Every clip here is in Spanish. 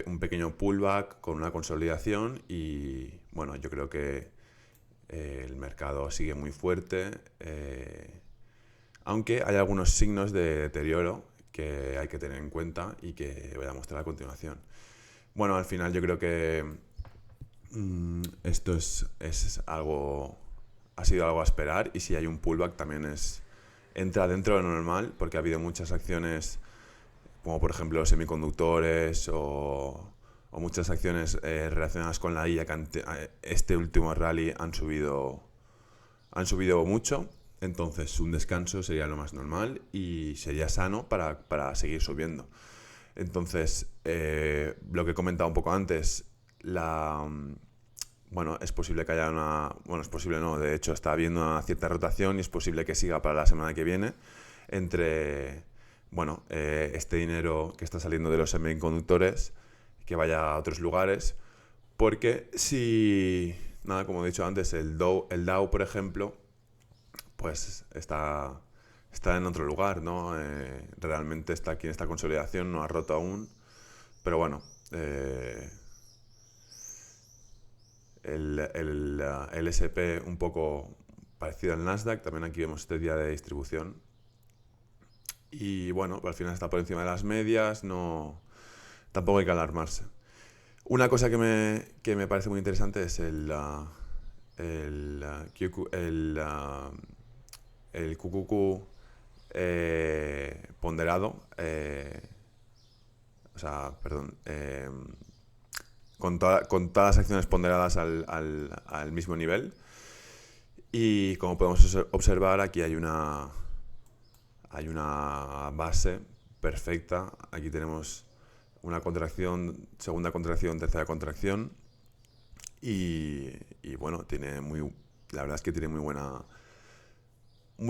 un pequeño pullback con una consolidación y bueno, yo creo que el mercado sigue muy fuerte, aunque hay algunos signos de deterioro que hay que tener en cuenta y que voy a mostrar a continuación. Bueno, al final yo creo que esto es algo, ha sido algo a esperar, y si hay un pullback también entra dentro de lo normal, porque ha habido muchas acciones como por ejemplo los semiconductores o muchas acciones relacionadas con la IA que este último rally han subido mucho. Entonces un descanso sería lo más normal y sería sano para seguir subiendo. Entonces, lo que he comentado un poco antes, bueno, es posible que haya una... Bueno, es posible no, de hecho está habiendo una cierta rotación y es posible que siga para la semana que viene entre, bueno, este dinero que está saliendo de los semiconductores, que vaya a otros lugares, porque si, nada, como he dicho antes, el Dow por ejemplo, pues está en otro lugar, ¿no? Realmente está aquí en esta consolidación, no ha roto aún, pero bueno, el S&P un poco parecido al Nasdaq, también aquí vemos este día de distribución. Y bueno, al final está por encima de las medias, no, tampoco hay que alarmarse. Una cosa que me parece muy interesante es el QQQ ponderado, o sea, perdón, con todas las acciones ponderadas al mismo nivel. Y como podemos observar, aquí hay una base perfecta. Aquí tenemos una contracción, segunda contracción, tercera contracción. Y bueno, la verdad es que tiene muy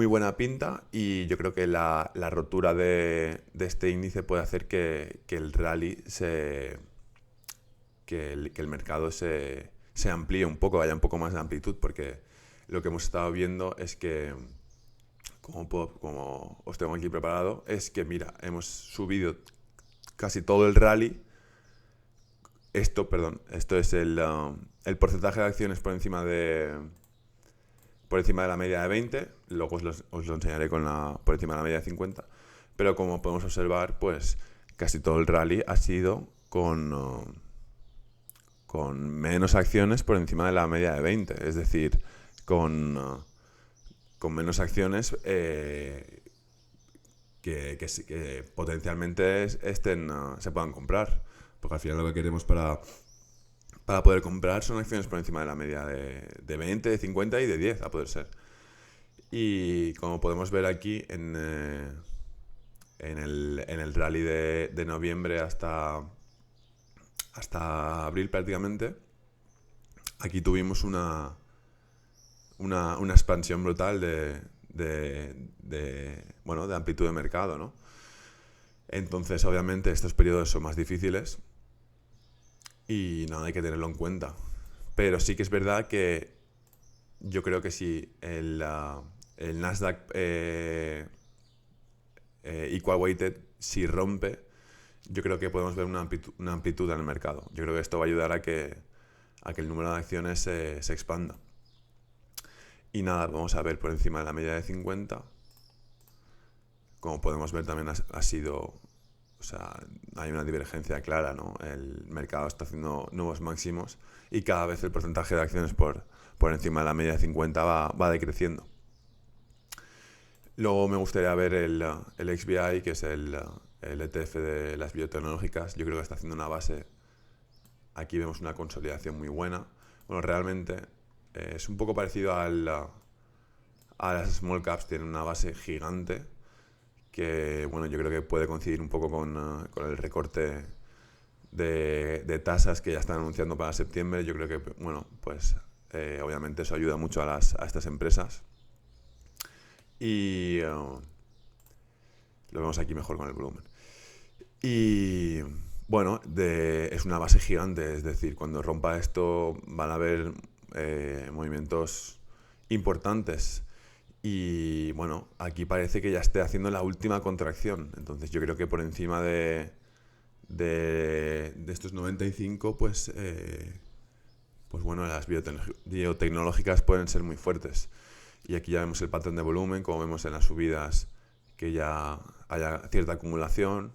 buena pinta, y yo creo que la rotura de este índice puede hacer que el rally que el mercado se amplíe un poco, haya un poco más de amplitud, porque lo que hemos estado viendo es que, como os tengo aquí preparado, es que mira, hemos subido casi todo el rally. Esto es el porcentaje de acciones por encima de la media de 20, luego os lo enseñaré por encima de la media de 50, pero como podemos observar, pues casi todo el rally ha sido con menos acciones por encima de la media de 20, es decir, con menos acciones que potencialmente se puedan comprar, porque al final lo que queremos para poder comprar son acciones por encima de la media de 20, de 50 y de 10, a poder ser. Y como podemos ver aquí en el rally de noviembre hasta abril prácticamente, aquí tuvimos una expansión brutal bueno, de amplitud de mercado, ¿no? Entonces, obviamente, estos periodos son más difíciles y nada, hay que tenerlo en cuenta. Pero sí que es verdad que yo creo que si el Nasdaq Equal Weighted, si rompe, yo creo que podemos ver una amplitud en el mercado. Yo creo que esto va a ayudar a que el número de acciones se expanda. Y nada, vamos a ver por encima de la media de 50. Como podemos ver, también ha sido, o sea, hay una divergencia clara, ¿no? El mercado está haciendo nuevos máximos y cada vez el porcentaje de acciones por encima de la media de 50 va decreciendo. Luego me gustaría ver el XBI, que es el ETF de las biotecnológicas. Yo creo que está haciendo una base. Aquí vemos una consolidación muy buena. Bueno, realmente es un poco parecido a las small caps, tienen una base gigante que, bueno, yo creo que puede coincidir un poco con el recorte de tasas que ya están anunciando para septiembre. Yo creo que, bueno, pues obviamente eso ayuda mucho a estas empresas. Y lo vemos aquí mejor con el volumen. Y bueno, es una base gigante, es decir, cuando rompa esto van a haber movimientos importantes. Y bueno, aquí parece que ya esté haciendo la última contracción. Entonces yo creo que por encima de estos 95, pues bueno, las biotecnológicas pueden ser muy fuertes. Y aquí ya vemos el patrón de volumen, como vemos en las subidas, que ya haya cierta acumulación.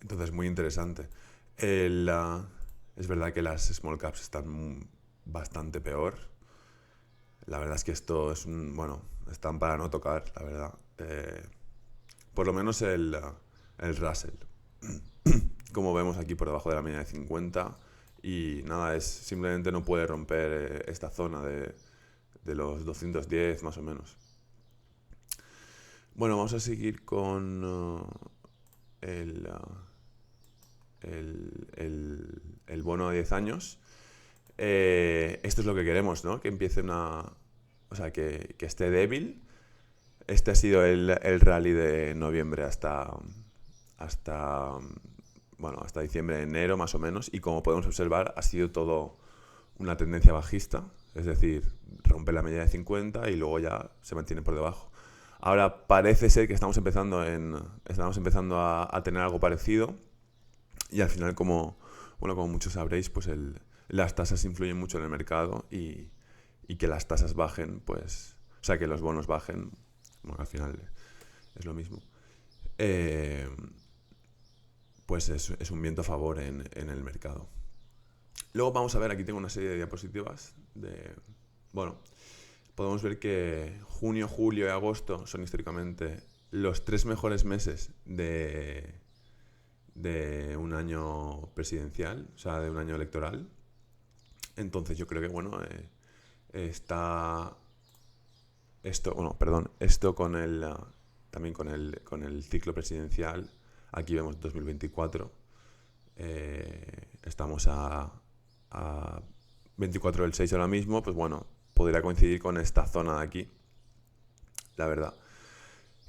Entonces, muy interesante. Es verdad que las small caps están bastante peor. La verdad es que esto es están para no tocar, la verdad. Por lo menos el Russell. Como vemos aquí por debajo de la media de 50. Y nada, simplemente no puede romper esta zona de los 210 más o menos. Bueno, vamos a seguir con el bono a 10 años. Esto es lo que queremos, ¿no? Que empiece que esté débil. Este ha sido el rally de noviembre hasta diciembre, enero más o menos, y como podemos observar ha sido todo una tendencia bajista, es decir, rompe la media de 50 y luego ya se mantiene por debajo. Ahora parece ser que estamos empezando a tener algo parecido, y al final, como muchos sabréis, pues las tasas influyen mucho en el mercado, y que las tasas bajen, pues, o sea, que los bonos bajen, bueno, al final es lo mismo. Pues es un viento a favor en el mercado. Luego vamos a ver, aquí tengo una serie de diapositivas podemos ver que junio, julio y agosto son históricamente los 3 mejores meses de un año presidencial, o sea, de un año electoral. Entonces yo creo que, esto también con el ciclo presidencial. Aquí vemos 2024. Estamos a 24 del 6 ahora mismo. Pues bueno, podría coincidir con esta zona de aquí, la verdad.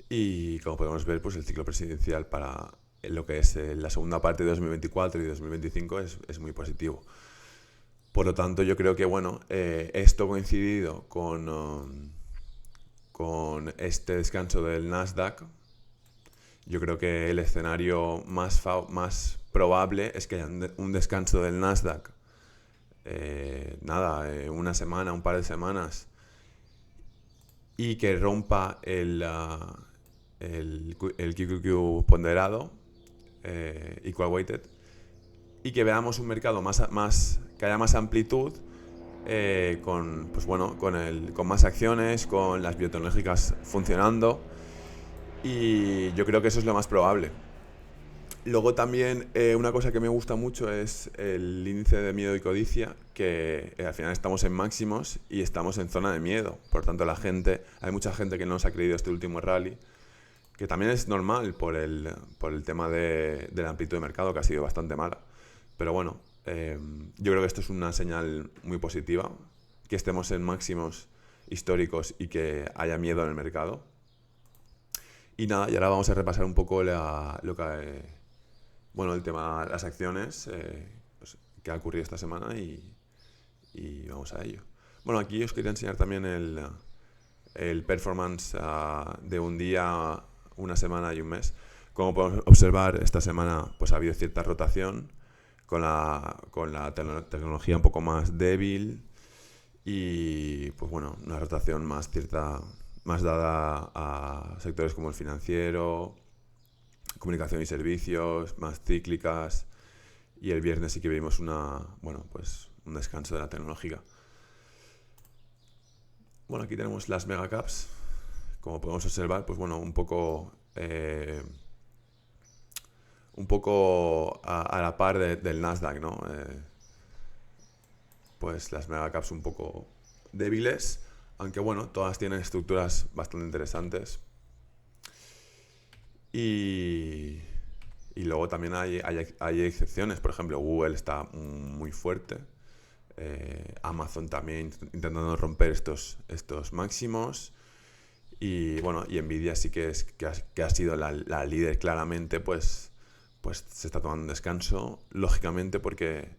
Y como podemos ver, pues el ciclo presidencial para lo que es la segunda parte de 2024 y 2025 es muy positivo. Por lo tanto, yo creo que esto coincidido con este descanso del Nasdaq, yo creo que el escenario más probable es que haya un descanso del Nasdaq, una semana, un par de semanas, y que rompa el QQQ ponderado, equal weighted, y que veamos un mercado que haya más amplitud, con más acciones, con las biotecnológicas funcionando, y yo creo que eso es lo más probable. Luego también una cosa que me gusta mucho es el índice de miedo y codicia, que al final estamos en máximos y estamos en zona de miedo. Por tanto, hay mucha gente que no nos ha creído este último rally, que también es normal por el tema de la amplitud de mercado, que ha sido bastante mala. Pero bueno, yo creo que esto es una señal muy positiva, que estemos en máximos históricos y que haya miedo en el mercado. Y nada, y ahora vamos a repasar un poco el tema de las acciones que ha ocurrido esta semana, y vamos a ello. Bueno, aquí os quería enseñar también el performance de un día, una semana y un mes. Como podemos observar, esta semana pues ha habido cierta rotación con la tecnología un poco más débil, y pues una rotación más dada a sectores como el financiero, comunicación y servicios, más cíclicas, y el viernes sí que vimos un descanso de la tecnológica. Bueno, aquí tenemos las megacaps, como podemos observar, pues un poco a la par del Nasdaq, ¿no? Pues las megacaps un poco débiles, aunque todas tienen estructuras bastante interesantes. Y luego también hay excepciones. Por ejemplo, Google está muy fuerte. Amazon también intentando romper estos máximos. Y Nvidia sí que ha sido la líder claramente, pues se está tomando un descanso, lógicamente, porque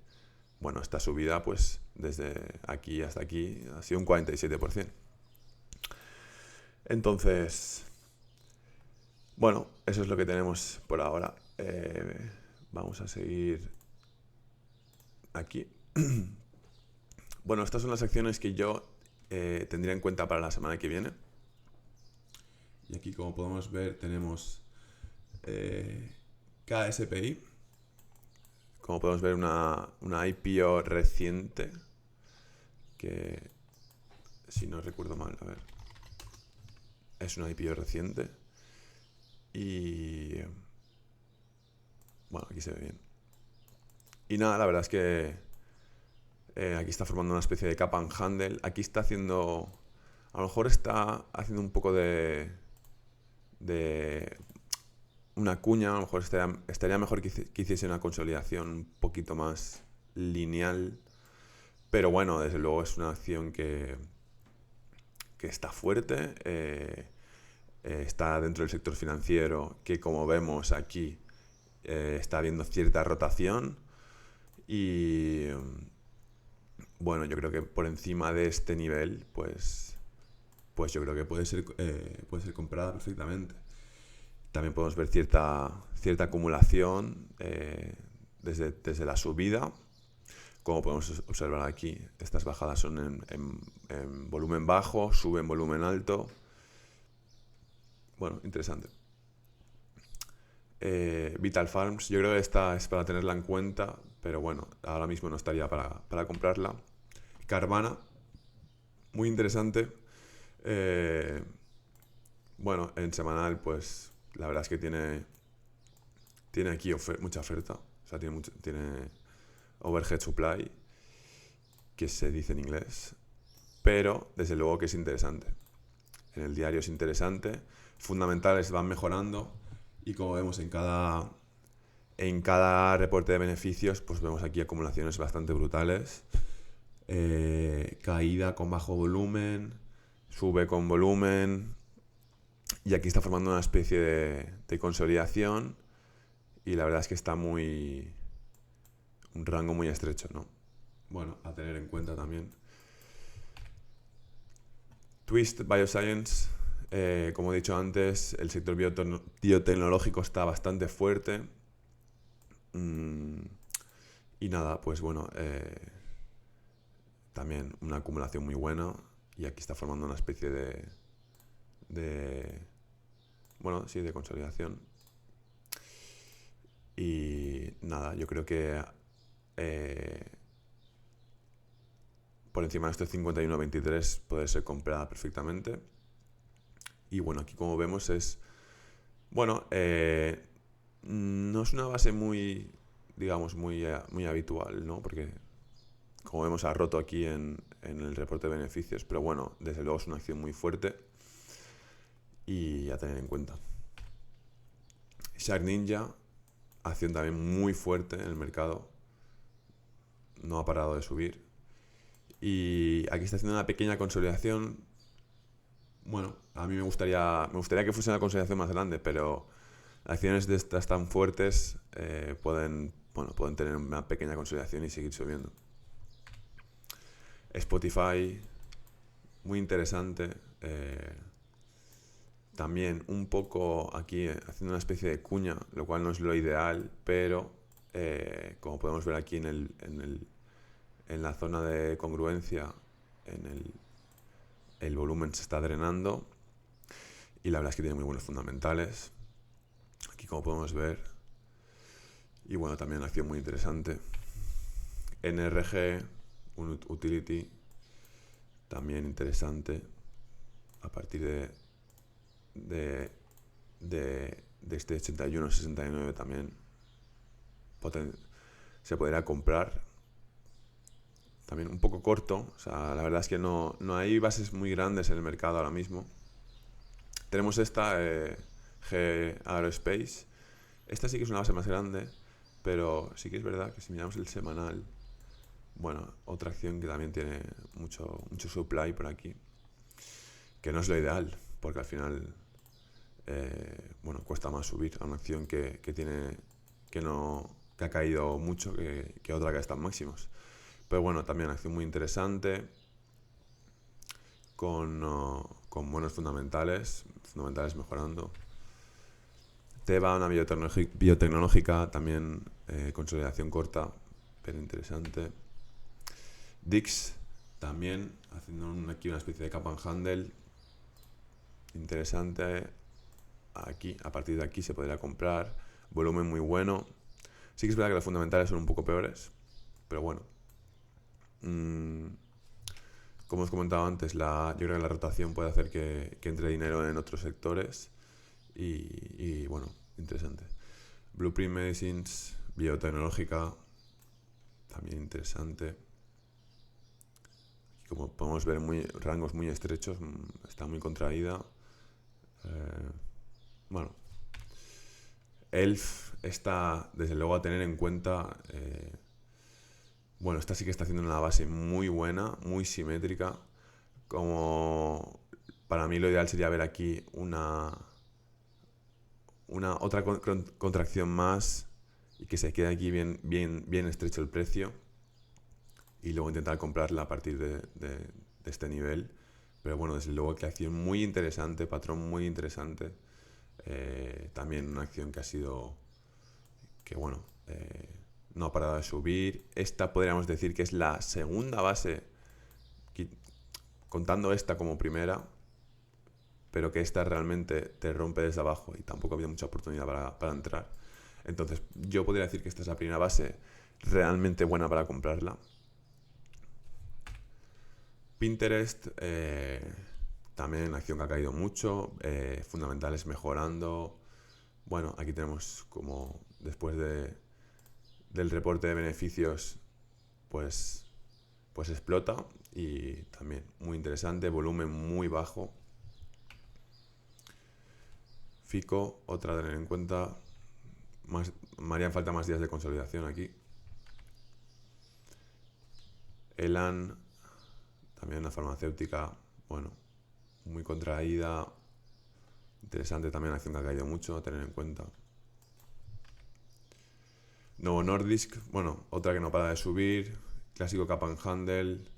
esta subida pues desde aquí hasta aquí ha sido un 47%. Entonces, eso es lo que tenemos por ahora. Vamos a seguir aquí. Bueno, estas son las acciones que yo tendría en cuenta para la semana que viene. Y aquí, como podemos ver, tenemos KSPI. Como podemos ver, una IPO reciente, que, si no recuerdo mal, a ver, es una IPO reciente. Y bueno, aquí se ve bien. Y nada, la verdad es que aquí está formando una especie de cap and handle. Aquí está haciendo, a lo mejor está haciendo un poco de una cuña. A lo mejor estaría mejor que hiciese una consolidación un poquito más lineal. Pero bueno, desde luego es una acción que está fuerte. Está dentro del sector financiero, que como vemos aquí está habiendo cierta rotación. Y bueno, yo creo que por encima de este nivel, pues yo creo que puede ser comprada perfectamente. También podemos ver cierta acumulación desde la subida. Como podemos observar aquí, estas bajadas son en volumen bajo, sube en volumen alto. Bueno, interesante. Vital Farms, yo creo que esta es para tenerla en cuenta, pero bueno, ahora mismo no estaría para comprarla. Carvana, muy interesante. Bueno, en semanal, pues la verdad es que tiene aquí mucha oferta. O sea, tiene overhead supply, que se dice en inglés. Pero desde luego que es interesante. En el diario es interesante. Fundamentales van mejorando. Y como vemos en cada reporte de beneficios, pues vemos aquí acumulaciones bastante brutales. Caída con bajo volumen, sube con volumen, y aquí está formando una especie de consolidación, y la verdad es que está un rango muy estrecho, ¿no? Bueno, a tener en cuenta también. Twist Bioscience, como he dicho antes, el sector biotecnológico está bastante fuerte. Y nada, pues bueno, también una acumulación muy buena, y aquí está formando una especie de consolidación. Y nada, yo creo que por encima de estos 51.23 puede ser comprada perfectamente. Y bueno, aquí como vemos es, bueno, no es una base muy, digamos, muy habitual, ¿no? Porque como vemos ha roto aquí en el reporte de beneficios, pero bueno, desde luego es una acción muy fuerte y a tener en cuenta. Shark Ninja, acción también muy fuerte en el mercado, no ha parado de subir, y aquí está haciendo una pequeña consolidación. Bueno, a mí me gustaría que fuese una consolidación más grande, pero acciones de estas tan fuertes pueden tener una pequeña consolidación y seguir subiendo. Spotify, muy interesante. También un poco aquí haciendo una especie de cuña, lo cual no es lo ideal, pero como podemos ver aquí en la zona de congruencia, el volumen se está drenando, y la verdad es que tiene muy buenos fundamentales. Aquí como podemos ver. Y bueno, también una acción muy interesante. NRG, un utility, también interesante. A partir de este 81-69 también se podría comprar. También un poco corto. O sea, la verdad es que no hay bases muy grandes en el mercado ahora mismo. Tenemos esta, G Aerospace. Esta sí que es una base más grande, pero sí que es verdad que si miramos el semanal, bueno, otra acción que también tiene mucho supply por aquí, que no es lo ideal, porque al final cuesta más subir a una acción que ha caído mucho que otra que está en máximos. Pero bueno, también acción muy interesante, con buenos fundamentales mejorando. Teva, una biotecnológica, también consolidación corta, pero interesante. Dix, también haciendo aquí una especie de cap and handle, interesante. Aquí, a partir de aquí se podría comprar, volumen muy bueno. Sí que es verdad que los fundamentales son un poco peores, pero bueno. Como os comentaba antes, yo creo que la rotación puede hacer que entre dinero en otros sectores y bueno, interesante. Blueprint Medicines, biotecnológica, también interesante. Aquí, como podemos ver, rangos muy estrechos, está muy contraída. Bueno, ELF está, desde luego, a tener en cuenta. Bueno, esta sí que está haciendo una base muy buena, muy simétrica. Como para mí lo ideal sería ver aquí una otra contracción más y que se quede aquí bien estrecho el precio y luego intentar comprarla a partir de este nivel. Pero bueno, desde luego que acción muy interesante, patrón muy interesante. También una acción que ha sido que bueno, no ha parado de subir. Esta podríamos decir que es la segunda base, contando esta como primera, pero que esta realmente te rompe desde abajo y tampoco ha habido mucha oportunidad para entrar. Entonces yo podría decir que esta es la primera base realmente buena para comprarla. Pinterest, también acción que ha caído mucho, fundamentales mejorando. Bueno, aquí tenemos como después del reporte de beneficios, pues explota y también muy interesante, volumen muy bajo. Fico, otra a tener en cuenta, me harían falta más días de consolidación aquí. Elan, también una farmacéutica, bueno, muy contraída, interesante también, acción que ha caído mucho, a tener en cuenta. Novo Nordisk, bueno, otra que no para de subir, clásico cap and handle,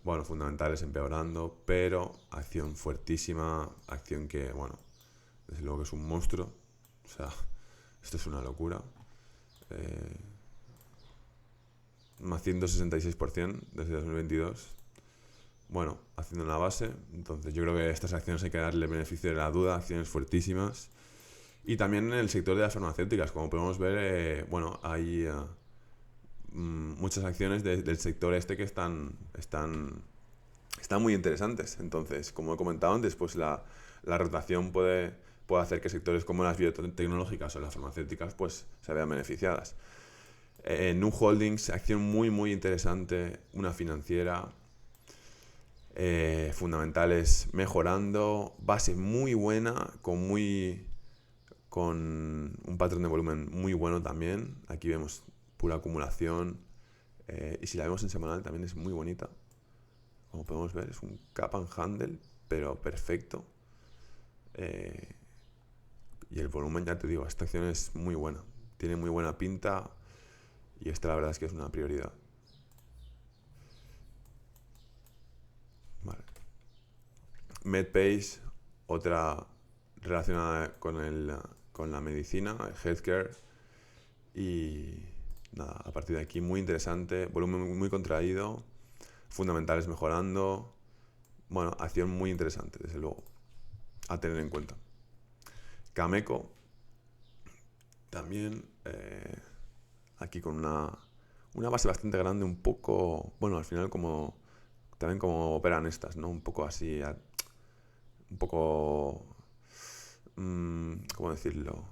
bueno, fundamentales empeorando, pero acción fuertísima, acción que, bueno, desde luego que es un monstruo, o sea, esto es una locura. Más 166% desde 2022. Bueno, haciendo una base, entonces yo creo que a estas acciones hay que darle beneficio de la duda, acciones fuertísimas. Y también en el sector de las farmacéuticas, como podemos ver, bueno, hay muchas acciones del sector este que están muy interesantes. Entonces, como he comentado antes, pues la rotación puede hacer que sectores como las biotecnológicas o las farmacéuticas pues se vean beneficiadas. Nu Holdings, acción muy interesante, una financiera, fundamentales mejorando, base muy buena, con un patrón de volumen muy bueno también. Aquí vemos pura acumulación, y si la vemos en semanal también es muy bonita. Como podemos ver, es un cap and handle, pero perfecto. Y el volumen, ya te digo, esta acción es muy buena, tiene muy buena pinta y esta la verdad es que es una prioridad. Vale. MedPace, otra relacionada con la medicina, el healthcare, y nada, a partir de aquí muy interesante, volumen muy contraído, fundamentales mejorando, bueno, acción muy interesante, desde luego, a tener en cuenta. Cameco, también aquí con una base bastante grande, un poco, bueno, al final también como operan estas, ¿no? Un poco así, un poco, ¿cómo decirlo?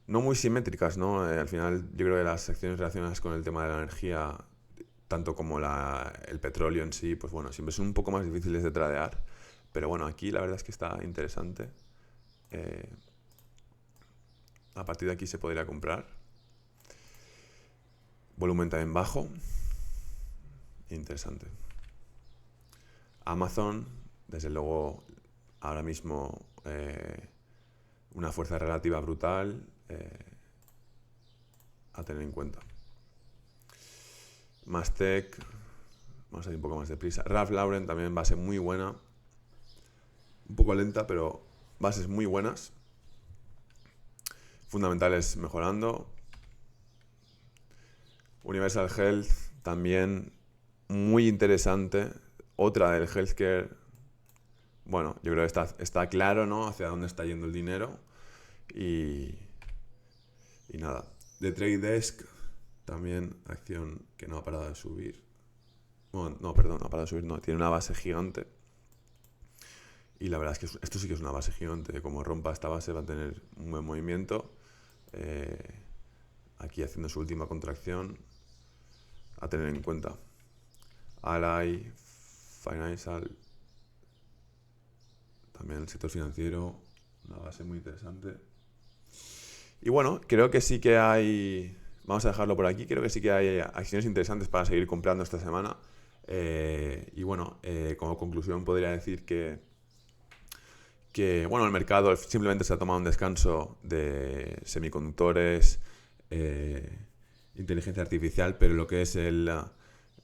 No muy simétricas, ¿no? Al final yo creo que las acciones relacionadas con el tema de la energía, tanto como el petróleo en sí, pues bueno, siempre son un poco más difíciles de tradear. Pero bueno, aquí la verdad es que está interesante. A partir de aquí se podría comprar. Volumen también bajo. Interesante. Amazon, desde luego, ahora mismo una fuerza relativa brutal, a tener en cuenta. Mastec, vamos a ir un poco más deprisa. Ralph Lauren también, base muy buena. Un poco lenta, pero bases muy buenas. fundamentales mejorando. Universal Health también muy interesante. Otra del healthcare. Bueno, yo creo que está claro, ¿no? Hacia dónde está yendo el dinero. Y nada. The Trade Desk, también acción que no ha parado de subir. Bueno, no, perdón, no ha parado de subir, no. Tiene una base gigante. Y la verdad es que esto sí que es una base gigante. Como rompa esta base va a tener un buen movimiento. Aquí haciendo su última contracción. A tener en cuenta. Ally, Financial, también el sector financiero, una base muy interesante. Y bueno, creo que sí que hay, vamos a dejarlo por aquí, creo que sí que hay acciones interesantes para seguir comprando esta semana. Y bueno, como conclusión podría decir que bueno, el mercado simplemente se ha tomado un descanso de semiconductores, inteligencia artificial, pero lo que es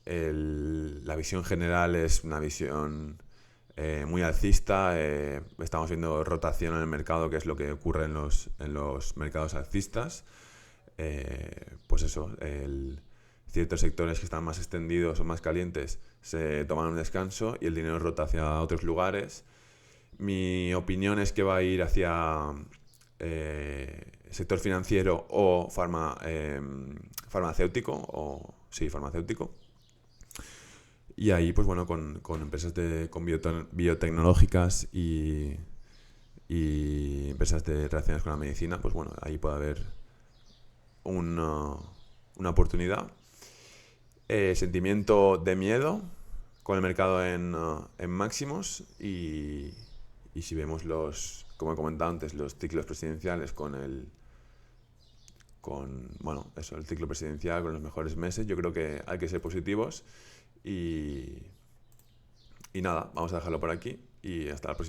la visión general es una visión muy alcista. Estamos viendo rotación en el mercado, que es lo que ocurre en los mercados alcistas. Pues eso, ciertos sectores que están más extendidos o más calientes se toman un descanso y el dinero rota hacia otros lugares. Mi opinión es que va a ir hacia sector financiero o farmacéutico. Farmacéutico. Y ahí, pues bueno, con empresas con biotecnológicas y empresas relacionadas con la medicina, pues bueno, ahí puede haber una oportunidad. Sentimiento de miedo con el mercado en máximos y si vemos como he comentado antes, los ciclos presidenciales el ciclo presidencial con los mejores meses, yo creo que hay que ser positivos y nada, vamos a dejarlo por aquí y hasta la próxima.